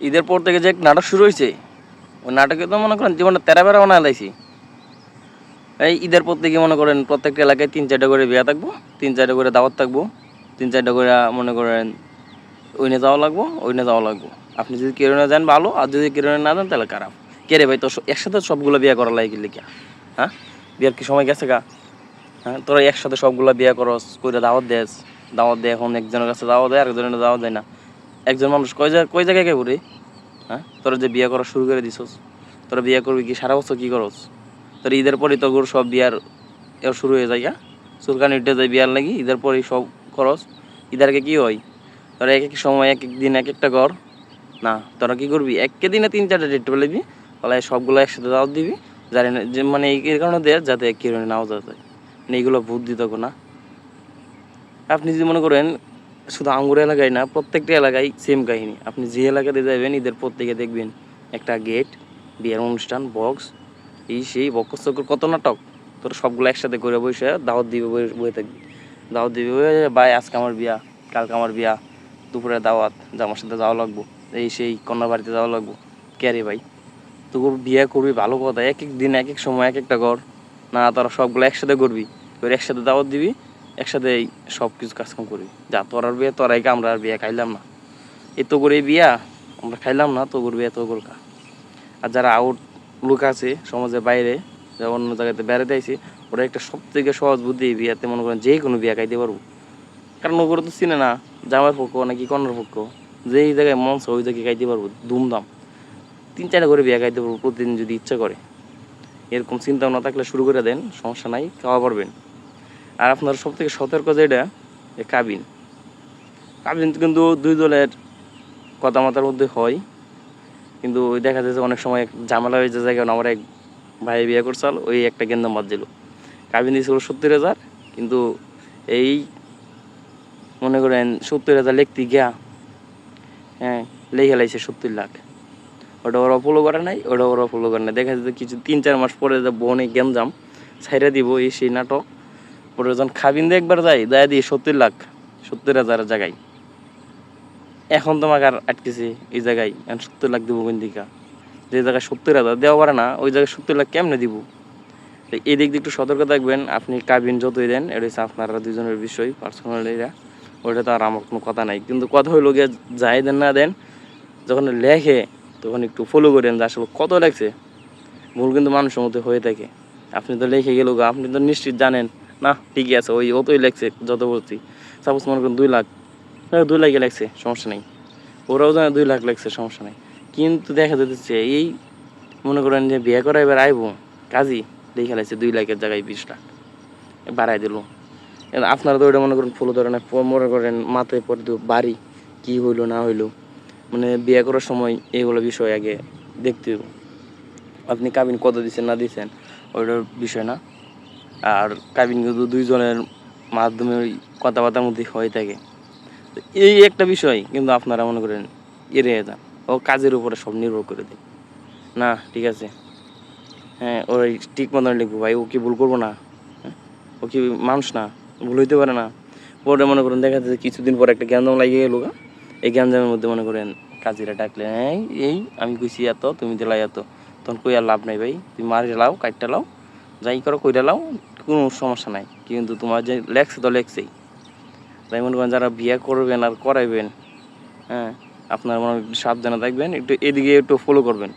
ঈদের পর থেকে যে নাটক শুরু হয়েছে, ওই নাটকে তো মনে করেন জীবনটা তেরা বেড়া বানায় লাইছি। এই ঈদের পর থেকে মনে করেন প্রত্যেকটা এলাকায় 3-4টা করে বিয়া থাকবো, 3-4টা করে দাওয়াত থাকবো, 3-4টা করে মনে করেন ওইনে যাওয়া লাগবো, ওইনে যাওয়া লাগবো। আপনি যদি কেরনে যান ভালো, আর যদি কেরনে না যান তাহলে খারাপ। কে রে ভাই, তো একসাথে সবগুলো বিয়া করা লাগে লিখা? হ্যাঁ, বিয়ার কি সময় গেছে গা? হ্যাঁ, তোরা একসাথে সবগুলো বিয়া করস, কইরা দাওয়াত দেস, দাওয়াত দেয় এখন একজনের কাছে দাওয়াত দেয়, আরেকজনের দাওয়াত দেয় না। একজন মানুষ কয় জায়গায় কে ঘুরে? হ্যাঁ, তোরা যে বিয়া করা শুরু করে দিছস, তোরা বিয়া করবি কি সারা বছর কি করস? তোর ঈদের পরই তো সব বিয়ার শুরু হয়ে যায়, চুলকানি উঠে যায় বিয়ার লাগি, ঈদের পরই সব খরচ। ঈদেরকে কি হয়, তোরা এক এক সময় এক এক দিন এক একটা ঘর না, তোরা কি করবি একে দিনে 3-4টা ডেট বলবি, বলে সবগুলো একসাথে দাওয়াত দিবি, জানি না যে মানে এই কারণে দেয় যাতে কেউ নাও যায়, মানে এইগুলো ভূত দিত না। আপনি যদি মনে করেন শুধু আঙ্গুর এলাকায় না, প্রত্যেকটা এলাকায় সেম কাহিনী। আপনি যে এলাকাতে যাবেন ঈদের প্রত্যেকে দেখবেন একটা গেট, বিয়ের অনুষ্ঠান, বক্স, এই সেই বকর চকর কত নাটক। তোর সবগুলো একসাথে করে বসে দাওয়াত দিবে, বয়ে থাকবি, দাওয়াত দিবে, ভাই আজকে আমার বিয়া, কালকে আমার বিয়া, দুপুরে দাওয়াত, জামার সাথে যাওয়া লাগবো, এই সেই কন্যা বাড়িতে যাওয়া লাগবো। কে রে ভাই, তোর বিয়ে করবি ভালো কথা, এক এক দিন এক এক সময় এক একটা ঘর না, তোরা সবগুলো একসাথে করবি, তোর একসাথে দাওয়াত দিবি, একসাথে সব কিছু কাজকাম করবি। যা তোর আর বিয়ে তোরাই, আমরা আর বিয়ে খাইলাম না, এ তো করে বিয়া আমরা খাইলাম না, তো করবি এত করকা। আর যারা আউট লোক আছে সমাজের বাইরে, যারা অন্য জায়গাতে বেড়াতে আইছে, ওরা একটা সব থেকে সহজ বুদ্ধি, বিয়াতে মনে করেন যে কোনো বিয়া খাইতে পারবো। কারণ ওগুলো তো চিনে না জামার পক্ষ নাকি কন্যার পক্ষ, যেই জায়গায় মঞ্চ ওই জায়গায় খাইতে পারবো ধুমধাম, 3-4টা করে বিয়া খাইতে পারবো প্রতিদিন যদি ইচ্ছা করে। এরকম চিন্তা ভাবনা থাকলে শুরু করে দেন, সমস্যা নাই, খাওয়া পারবেন। আর আপনার সব থেকে সতর্ক যেটা, কাবিন। কাবিন কিন্তু দুই দলের কথাবার্তার মধ্যে হয়, কিন্তু ওই দেখা যায় যে অনেক সময় ঝামেলা হয়ে যে জায়গায় আমার এক ভাই বিয়ে করছাল, ওই একটা গেন্দাম বাদ দিল। কাবিন দিয়েছিল 70,000, কিন্তু এই মনে করেন 70,000 লিখতে গিয়া, হ্যাঁ, লেখে লাইছে 70 লাখ। ওটা ওরা ফলো করে নাই, ওটা ওরা ফলো করে নাই। দেখা যাচ্ছে কিছু 3-4 মাস পরে যে বনে গেঞ্জাম ছাইরা দিব, এই সেই নাটক। ওরা যখন খাবিন দিয়ে একবার যায় দিয়ে 70 লাখ, 70,000 জায়গায়। এখন তোমাকে আর আটকেছে এই জায়গায়, 70 লাখ দিব কোন দিকা? যে জায়গায় 70,000 দেওয়া পারে না, ওই জায়গায় 70 লাখ কেমনে দিব? এই দিক দিয়ে একটু সতর্ক থাকবেন। আপনি কাবিন যতই দেন, এটা হচ্ছে আপনারা দুজনের বিষয়, পার্সোনালিরা, ওইটা তো আর আমার কোনো কথা নাই। কিন্তু কথা হইলো গিয়ে, যাই দেন না দেন, যখন লেখে তখন একটু ফলো করেন যে আসলে কত লেখছে। ভুল কিন্তু মানুষের মধ্যে হয়ে থাকে। আপনি তো লিখে গেল, আপনি তো নিশ্চিত জানেন না ঠিকই আছে, ওই অতই লেখছে যত বলছি। সাপোজ মনে করেন 2 লাখ, 2 লাখে লেখছে, সমস্যা নেই। ওরাও জানে 2 লাখ লেখছে, সমস্যা নেই। কিন্তু দেখা যাচ্ছে এই মনে করেন যে বিয়ে করা এবার আইব কাজী, লিখে লাগছে 2 লাখের জায়গায় 20 লাখ বাড়াই দিল। আপনারা তো ওইটা মনে করেন ফলো ধরে না, মনে করেন মাথায় পড়ে তো বাড়ি কী হইলো না হইলো, মানে বিয়ে করার সময় এগুলো বিষয় আগে দেখতে হবে। আপনি কাবিন কত দিচ্ছেন না দিচ্ছেন ওইটার বিষয় না। আর কাবিন কিন্তু দুইজনের মাধ্যমে ওই কথাবার্তার মধ্যে হয়ে থাকে। এই একটা বিষয় কিন্তু আপনারা মনে করেন এড়িয়ে যান, ও কাজের উপরে সব নির্ভর করে দেয় না, ঠিক আছে। হ্যাঁ, ওই ঠিক মতন লিখবো ভাই, ও কি ভুল করবো না? হ্যাঁ, ও কি মানুষ না? ভুল হইতে পারে না? পরে মনে করেন দেখা যাচ্ছে কিছুদিন পর একটা গ্যাঞ্জাম লাগিয়ে গেল, এই গ্যাঞ্জামের মধ্যে মনে করেন কাজীরা ডাকলে, হ্যাঁ এই আমি কইছি এত, তুমি দিলাই এত, তখন কই আর লাভ নাই ভাই, তুমি মারি লাও, কাটটা লাও, যাই করো কইরা লাও, কোনো সমস্যা নাই। কিন্তু তোমার যে লেখছে তো লেখছেই। তাই মনে করেন যারা বিয়ে করবেন আর করাইবেন, হ্যাঁ, আপনার মনে সাবধানে থাকবেন, একটু এদিকে একটু ফলো করবেন।